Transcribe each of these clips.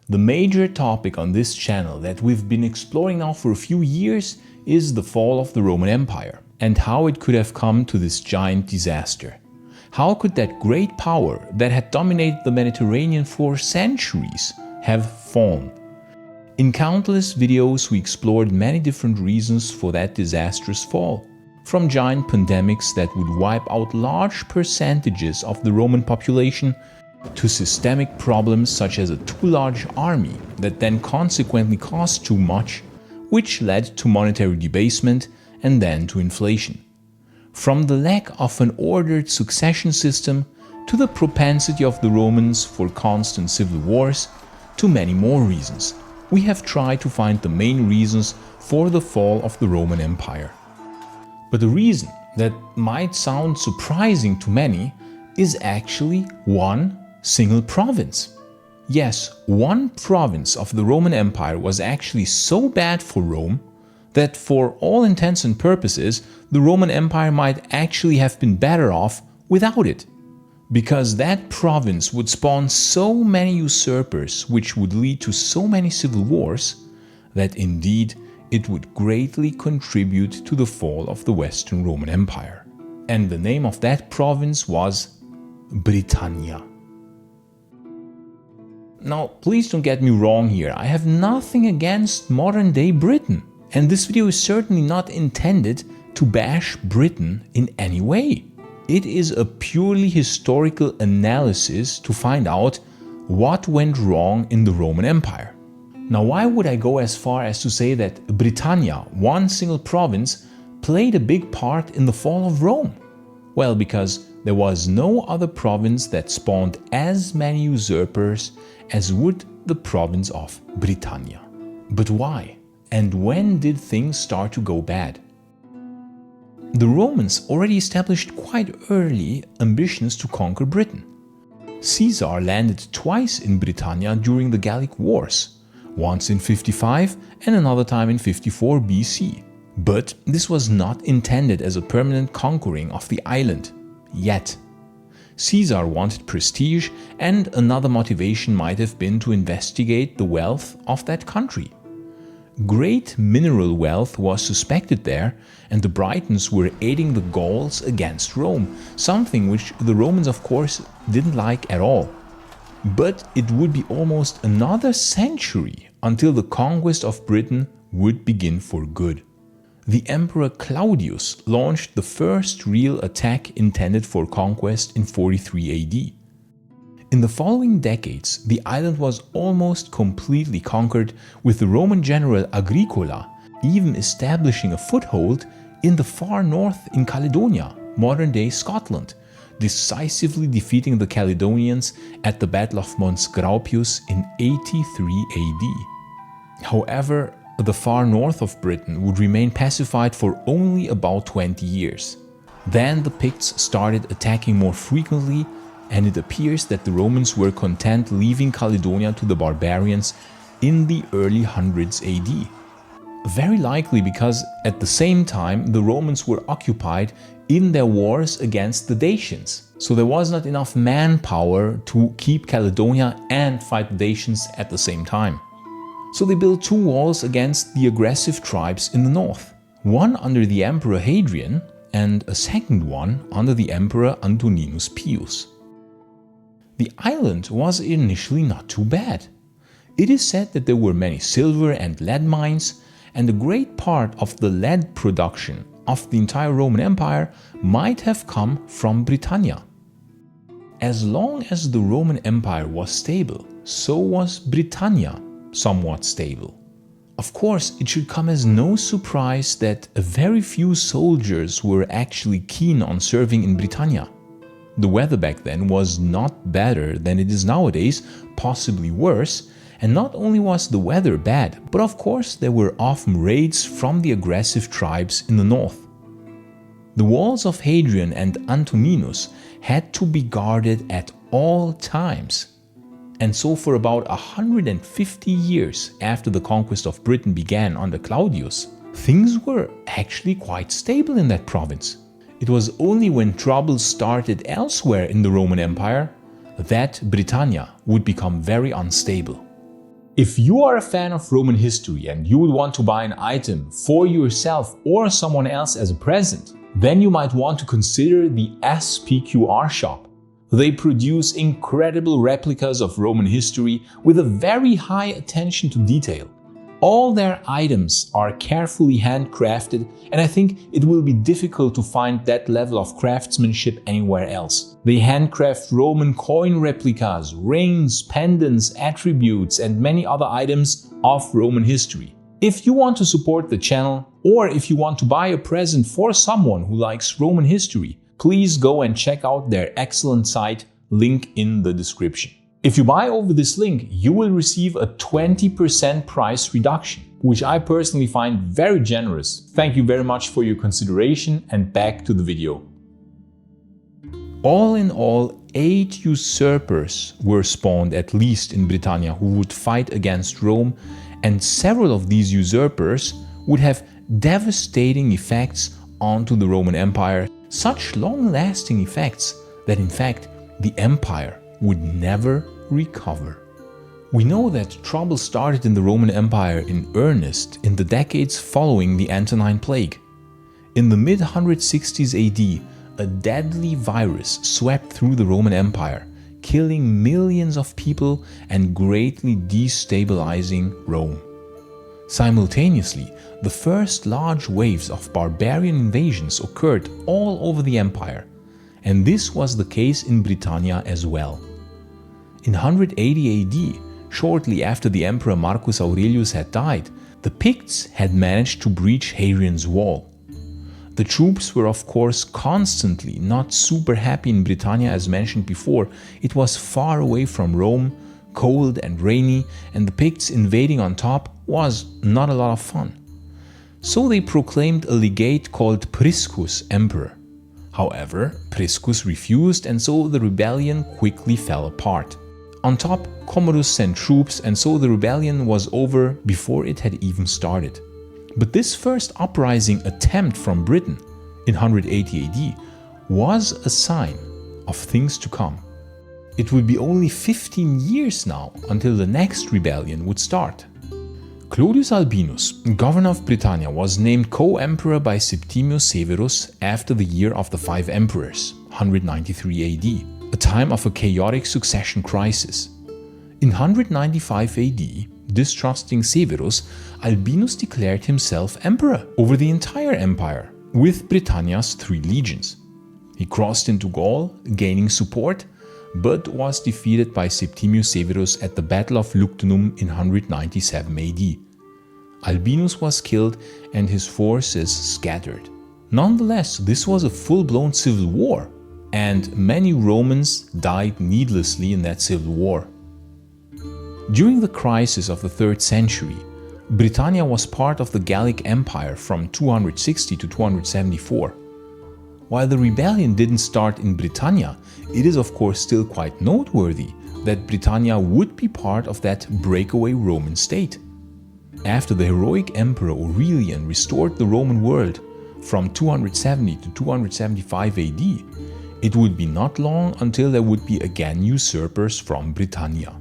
The major topic on this channel that we've been exploring now for a few years is the fall of the Roman Empire and how it could have come to this giant disaster. How could that great power that had dominated the Mediterranean for centuries have fallen? In countless videos we explored many different reasons for that disastrous fall, from giant pandemics that would wipe out large percentages of the Roman population to systemic problems such as a too large army that then consequently cost too much, which led to monetary debasement and then to inflation. From the lack of an ordered succession system to the propensity of the Romans for constant civil wars to many more reasons, we have tried to find the main reasons for the fall of the Roman Empire. But the reason that might sound surprising to many is actually one single province. Yes, one province of the Roman Empire was actually so bad for Rome that for all intents and purposes, the Roman Empire might actually have been better off without it. Because that province would spawn so many usurpers, which would lead to so many civil wars, that indeed it would greatly contribute to the fall of the Western Roman Empire. And the name of that province was Britannia. Now, please don't get me wrong here, I have nothing against modern-day Britain, and this video is certainly not intended to bash Britain in any way. It is a purely historical analysis to find out what went wrong in the Roman Empire. Now, why would I go as far as to say that Britannia, one single province, played a big part in the fall of Rome? Well, because there was no other province that spawned as many usurpers as would the province of Britannia. But why? And when did things start to go bad? The Romans already established quite early ambitions to conquer Britain. Caesar landed twice in Britannia during the Gallic Wars, once in 55 and another time in 54 BC. But this was not intended as a permanent conquering of the island, yet. Caesar wanted prestige, and another motivation might have been to investigate the wealth of that country. Great mineral wealth was suspected there, and the Britons were aiding the Gauls against Rome, something which the Romans of course didn't like at all. But it would be almost another century until the conquest of Britain would begin for good. The Emperor Claudius launched the first real attack intended for conquest in 43 AD. In the following decades, the island was almost completely conquered, with the Roman general Agricola even establishing a foothold in the far north in Caledonia, modern-day Scotland, decisively defeating the Caledonians at the Battle of Mons Graupius in 83 AD. However, the far north of Britain would remain pacified for only about 20 years. Then the Picts started attacking more frequently, and it appears that the Romans were content leaving Caledonia to the barbarians in the early hundreds AD. Very likely because at the same time the Romans were occupied in their wars against the Dacians, so there was not enough manpower to keep Caledonia and fight the Dacians at the same time. So they built two walls against the aggressive tribes in the north, one under the Emperor Hadrian and a second one under the Emperor Antoninus Pius. The island was initially not too bad. It is said that there were many silver and lead mines, and a great part of the lead production of the entire Roman Empire might have come from Britannia. As long as the Roman Empire was stable, so was Britannia somewhat stable. Of course, it should come as no surprise that very few soldiers were actually keen on serving in Britannia. The weather back then was not better than it is nowadays, possibly worse, and not only was the weather bad, but of course there were often raids from the aggressive tribes in the north. The walls of Hadrian and Antoninus had to be guarded at all times. And so for about 150 years after the conquest of Britain began under Claudius, things were actually quite stable in that province. It was only when troubles started elsewhere in the Roman Empire that Britannia would become very unstable. If you are a fan of Roman history and you would want to buy an item for yourself or someone else as a present, then you might want to consider the SPQR Shop. They produce incredible replicas of Roman history with a very high attention to detail. All their items are carefully handcrafted, and I think it will be difficult to find that level of craftsmanship anywhere else. They handcraft Roman coin replicas, rings, pendants, attributes, and many other items of Roman history. If you want to support the channel, or if you want to buy a present for someone who likes Roman history, please go and check out their excellent site, link in the description. If you buy over this link, you will receive a 20% price reduction, which I personally find very generous. Thank you very much for your consideration, and back to the video. All in all, 8 usurpers were spawned at least in Britannia who would fight against Rome, and several of these usurpers would have devastating effects onto the Roman Empire, such long-lasting effects that in fact the empire would never recover. We know that trouble started in the Roman Empire in earnest in the decades following the Antonine Plague. In the mid-160s AD, a deadly virus swept through the Roman Empire, killing millions of people and greatly destabilizing Rome. Simultaneously, the first large waves of barbarian invasions occurred all over the empire, and this was the case in Britannia as well. In 180 AD, shortly after the Emperor Marcus Aurelius had died, the Picts had managed to breach Hadrian's Wall. The troops were of course constantly not super happy in Britannia. As mentioned before, it was far away from Rome, cold and rainy, and the Picts invading on top was not a lot of fun. So they proclaimed a legate called Priscus emperor. However, Priscus refused, and so the rebellion quickly fell apart. On top, Commodus sent troops, and so the rebellion was over before it had even started. But this first uprising attempt from Britain in 180 AD was a sign of things to come. It would be only 15 years now until the next rebellion would start. Clodius Albinus, governor of Britannia, was named co-emperor by Septimius Severus after the year of the 5 emperors, 193 AD. A time of a chaotic succession crisis. In 195 AD, distrusting Severus, Albinus declared himself emperor over the entire empire, with Britannia's 3 legions. He crossed into Gaul, gaining support, but was defeated by Septimius Severus at the Battle of Lugdunum in 197 AD. Albinus was killed and his forces scattered. Nonetheless, this was a full-blown civil war, and many Romans died needlessly in that civil war. During the crisis of the 3rd century, Britannia was part of the Gallic Empire from 260 to 274. While the rebellion didn't start in Britannia, it is of course still quite noteworthy that Britannia would be part of that breakaway Roman state. After the heroic Emperor Aurelian restored the Roman world from 270 to 275 AD, it would be not long until there would be again usurpers from Britannia.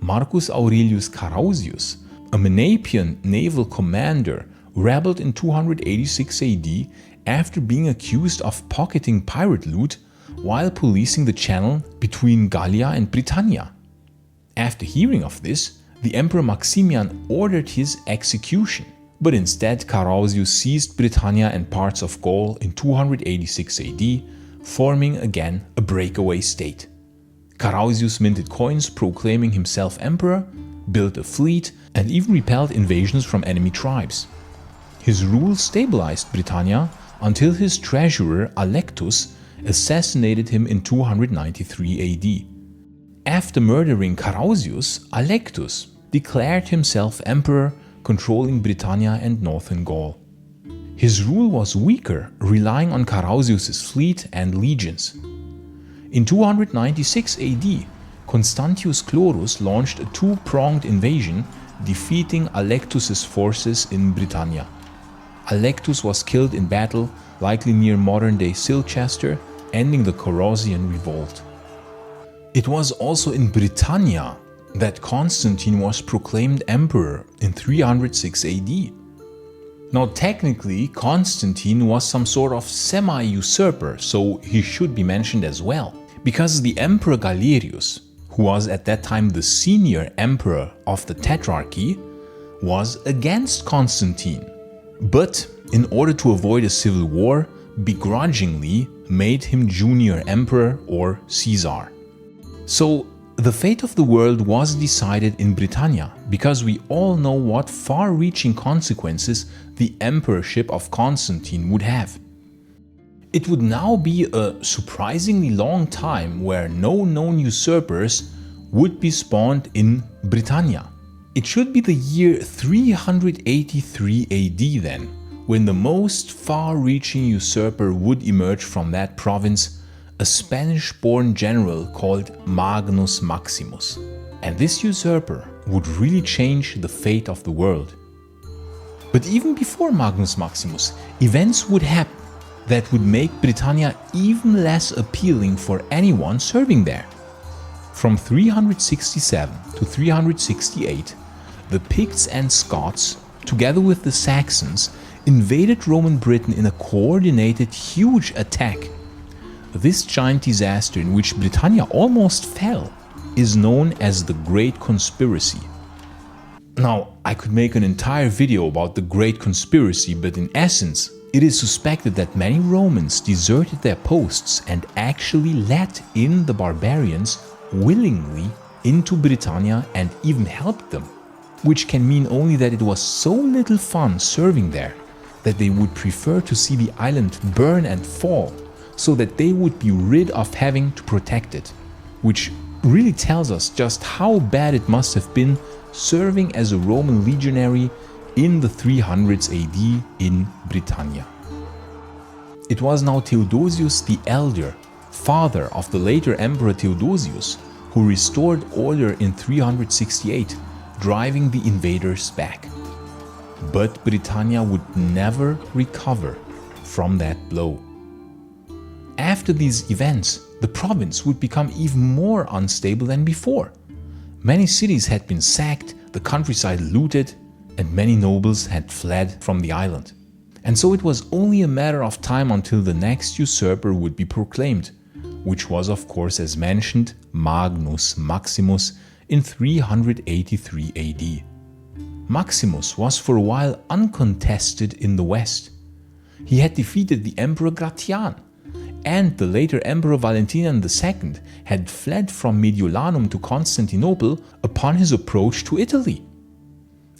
Marcus Aurelius Carausius, a Menapian naval commander, rebelled in 286 AD after being accused of pocketing pirate loot while policing the channel between Gallia and Britannia. After hearing of this, the Emperor Maximian ordered his execution, but instead Carausius seized Britannia and parts of Gaul in 286 AD, forming again a breakaway state. Carausius minted coins proclaiming himself emperor, built a fleet, and even repelled invasions from enemy tribes. His rule stabilized Britannia until his treasurer Alectus assassinated him in 293 AD. After murdering Carausius, Alectus declared himself emperor, controlling Britannia and northern Gaul. His rule was weaker, relying on Carausius' fleet and legions. In 296 AD, Constantius Chlorus launched a 2-pronged invasion, defeating Alectus' forces in Britannia. Alectus was killed in battle, likely near modern-day Silchester, ending the Carausian revolt. It was also in Britannia that Constantine was proclaimed emperor in 306 AD. Now technically, Constantine was some sort of semi-usurper, so he should be mentioned as well, because the Emperor Galerius, who was at that time the senior emperor of the Tetrarchy, was against Constantine, but in order to avoid a civil war, begrudgingly made him junior emperor or Caesar. So the fate of the world was decided in Britannia, because we all know what far-reaching consequences the emperorship of Constantine would have. It would now be a surprisingly long time where no known usurpers would be spawned in Britannia. It should be the year 383 AD then, when the most far-reaching usurper would emerge from that province, a Spanish-born general called Magnus Maximus. And this usurper would really change the fate of the world. But even before Magnus Maximus, events would happen that would make Britannia even less appealing for anyone serving there. From 367 to 368, the Picts and Scots, together with the Saxons, invaded Roman Britain in a coordinated huge attack. This giant disaster, in which Britannia almost fell, is known as the Great Conspiracy. Now, I could make an entire video about the Great Conspiracy, but in essence, it is suspected that many Romans deserted their posts and actually let in the barbarians willingly into Britannia and even helped them, which can mean only that it was so little fun serving there that they would prefer to see the island burn and fall so that they would be rid of having to protect it, which really tells us just how bad it must have been serving as a Roman legionary in the 300s AD in Britannia. It was now Theodosius the Elder, father of the later Emperor Theodosius, who restored order in 368, driving the invaders back. But Britannia would never recover from that blow. After these events, the province would become even more unstable than before. Many cities had been sacked, the countryside looted, and many nobles had fled from the island. And so it was only a matter of time until the next usurper would be proclaimed, which was of course, as mentioned, Magnus Maximus in 383 AD. Maximus was for a while uncontested in the west. He had defeated the Emperor Gratian, and the later Emperor Valentinian II had fled from Mediolanum to Constantinople upon his approach to Italy.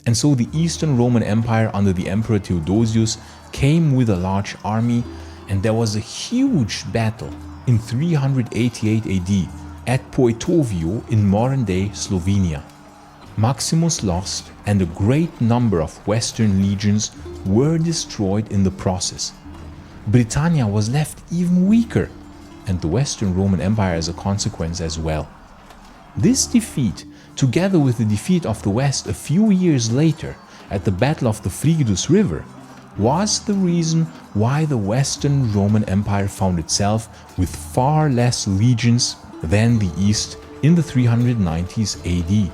And so the Eastern Roman Empire under the Emperor Theodosius came with a large army, and there was a huge battle in 388 AD at Poetovio in modern-day Slovenia. Maximus lost, and a great number of Western legions were destroyed in the process. Britannia was left even weaker, and the Western Roman Empire as a consequence as well. This defeat, together with the defeat of the West a few years later at the Battle of the Frigidus River, was the reason why the Western Roman Empire found itself with far less legions than the East in the 390s AD.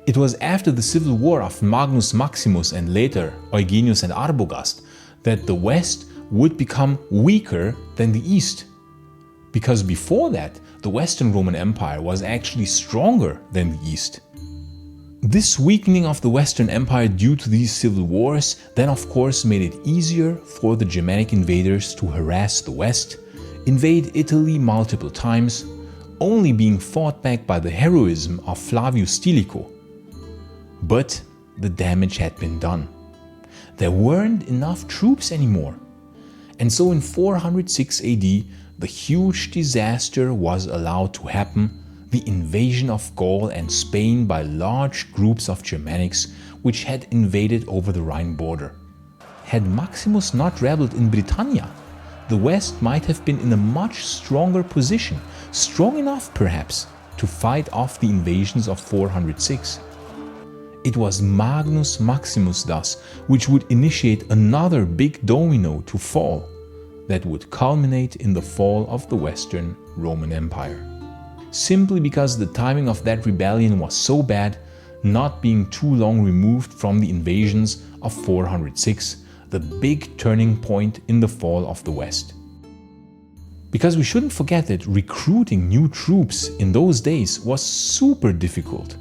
It was after the civil war of Magnus Maximus and later Eugenius and Arbogast that the West would become weaker than the East. Because before that, the Western Roman Empire was actually stronger than the East. This weakening of the Western Empire due to these civil wars then of course made it easier for the Germanic invaders to harass the West, invade Italy multiple times, only being fought back by the heroism of Flavius Stilicho. But the damage had been done. There weren't enough troops anymore. And so in 406 AD, the huge disaster was allowed to happen, the invasion of Gaul and Spain by large groups of Germanics which had invaded over the Rhine border. Had Maximus not rebelled in Britannia, the West might have been in a much stronger position, strong enough perhaps to fight off the invasions of 406. It was Magnus Maximus thus which would initiate another big domino to fall that would culminate in the fall of the Western Roman Empire. simply because the timing of that rebellion was so bad, not being too long removed from the invasions of 406, the big turning point in the fall of the West. Because we shouldn't forget that recruiting new troops in those days was super difficult.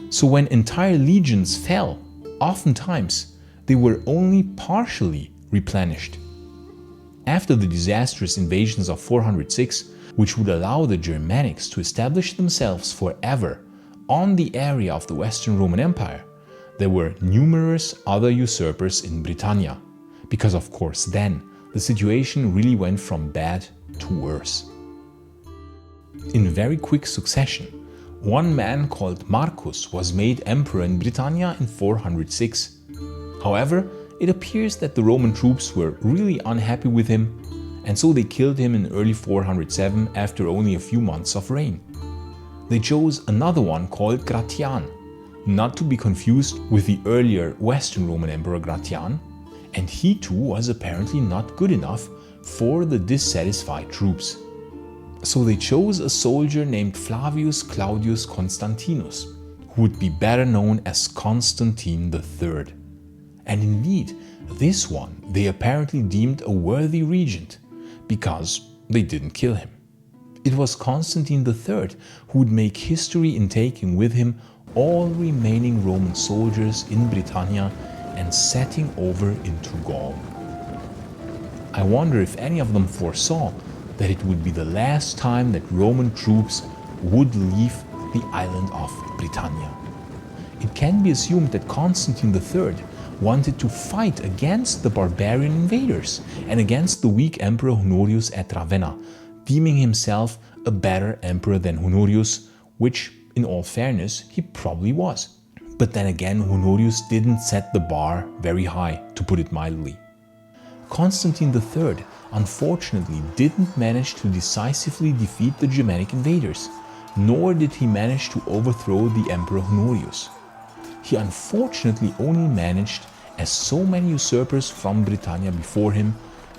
So when entire legions fell, oftentimes they were only partially replenished. After the disastrous invasions of 406, which would allow the Germanics to establish themselves forever on the area of the Western Roman Empire, there were numerous other usurpers in Britannia, because of course then the situation really went from bad to worse. In very quick succession, one man called Marcus was made emperor in Britannia in 406. However, it appears that the Roman troops were really unhappy with him, and so they killed him in early 407 after only a few months of reign. They chose another one called Gratian, not to be confused with the earlier Western Roman Emperor Gratian, and he too was apparently not good enough for the dissatisfied troops. So they chose a soldier named Flavius Claudius Constantinus, who would be better known as Constantine III. And indeed, this one they apparently deemed a worthy regent, because they didn't kill him. It was Constantine III who would make history in taking with him all remaining Roman soldiers in Britannia and setting over into Gaul. I wonder if any of them foresaw that it would be the last time that Roman troops would leave the island of Britannia. It can be assumed that Constantine III wanted to fight against the barbarian invaders and against the weak Emperor Honorius at Ravenna, deeming himself a better emperor than Honorius, which, in all fairness, he probably was. But then again, Honorius didn't set the bar very high, to put it mildly. Constantine III unfortunately didn't manage to decisively defeat the Germanic invaders, nor did he manage to overthrow the Emperor Honorius. He unfortunately only managed, as so many usurpers from Britannia before him,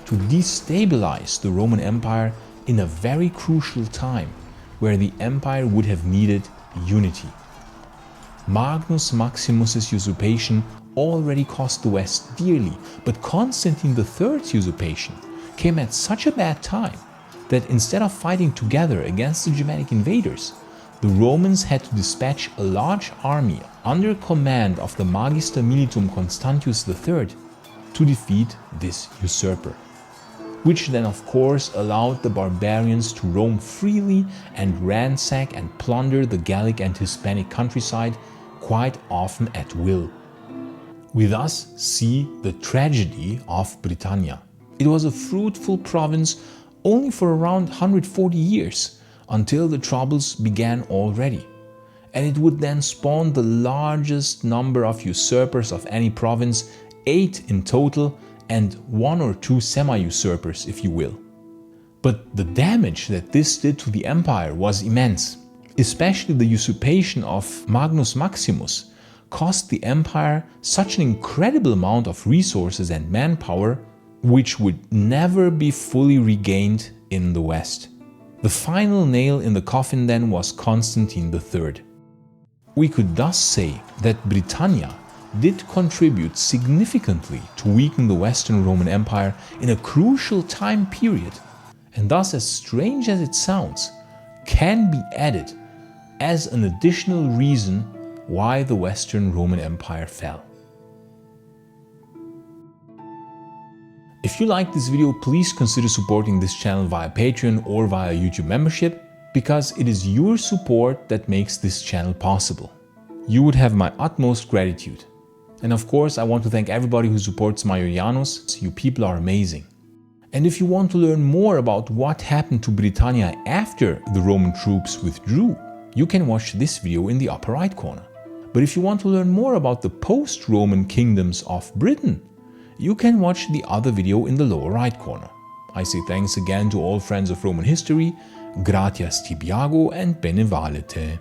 to destabilize the Roman Empire in a very crucial time where the empire would have needed unity. Magnus Maximus' usurpation already cost the West dearly, but Constantine III's usurpation came at such a bad time that instead of fighting together against the Germanic invaders, the Romans had to dispatch a large army under command of the Magister Militum Constantius III to defeat this usurper, which then of course allowed the barbarians to roam freely and ransack and plunder the Gallic and Hispanic countryside quite often at will. We thus see the tragedy of Britannia. It was a fruitful province only for around 140 years, until the troubles began already, and it would then spawn the largest number of usurpers of any province, 8 in total, and 1 or 2 semi-usurpers, if you will. But the damage that this did to the empire was immense. Especially the usurpation of Magnus Maximus cost the empire such an incredible amount of resources and manpower, which would never be fully regained in the West. The final nail in the coffin then was Constantine III. We could thus say that Britannia did contribute significantly to weaken the Western Roman Empire in a crucial time period, and thus, as strange as it sounds, can be added as an additional reason why the Western Roman Empire fell. If you like this video, please consider supporting this channel via Patreon or via YouTube membership, because it is your support that makes this channel possible. You would have my utmost gratitude. And of course, I want to thank everybody who supports Maiorianus. You people are amazing. And if you want to learn more about what happened to Britannia after the Roman troops withdrew, you can watch this video in the upper right corner. But if you want to learn more about the post-Roman kingdoms of Britain, you can watch the other video in the lower right corner. I say thanks again to all friends of Roman history, gratias tibiago and bene valete.